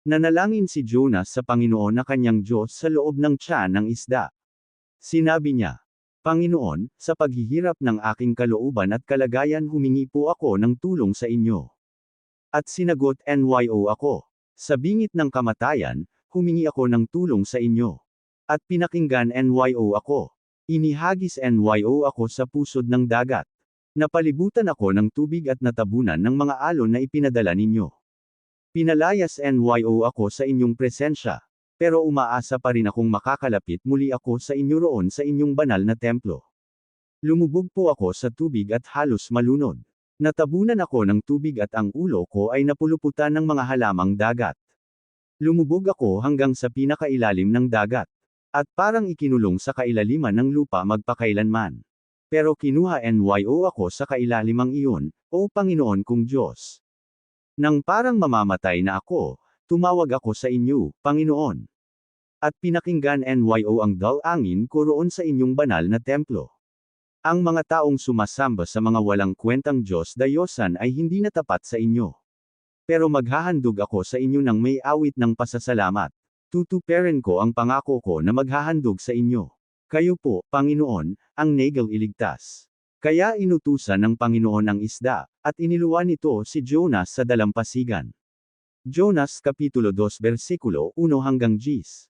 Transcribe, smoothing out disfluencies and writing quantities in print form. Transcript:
Nanalangin si Jonas sa Panginoon na kanyang Diyos sa loob ng tiyan ng isda. Sinabi niya, Panginoon, sa paghihirap ng aking kalooban at kalagayan humingi po ako ng tulong sa inyo. At sinagot NYO ako. Sa bingit ng kamatayan, humingi ako ng tulong sa inyo. At pinakinggan NYO ako. Inihagis NYO ako sa pusod ng dagat. Napalibutan ako ng tubig at natabunan ng mga alon na ipinadala ninyo. Pinalayas NYO ako sa inyong presensya. Pero umaasa pa rin akong makakalapit muli ako sa inyo roon sa inyong banal na templo. Lumubog po ako sa tubig at halos malunod. Natabunan ako ng tubig at ang ulo ko ay napuluputan ng mga halamang dagat. Lumubog ako hanggang sa pinakailalim ng dagat. At parang ikinulong sa kailaliman ng lupa magpakailanman. Pero kinuha NYO ako sa kailalimang iyon, O Panginoon kong Diyos. Nang parang mamamatay na ako, tumawag ako sa inyo, Panginoon. At pinakinggan NYO ang dalangin ko roon sa inyong banal na templo. Ang mga taong sumasamba sa mga walang kwentang Diyos-dayosan ay hindi na tapat sa inyo. Pero maghahandog ako sa inyo ng may awit ng pasasalamat. Tutuparin ko ang pangako ko na maghahandog sa inyo. Kayo po, Panginoon, ang nagal iligtas. Kaya inutusan ng Panginoon ang isda, at iniluwan nito si Jonas sa dalampasigan. Jonas Kapitulo 2 versikulo 1 hanggang 10.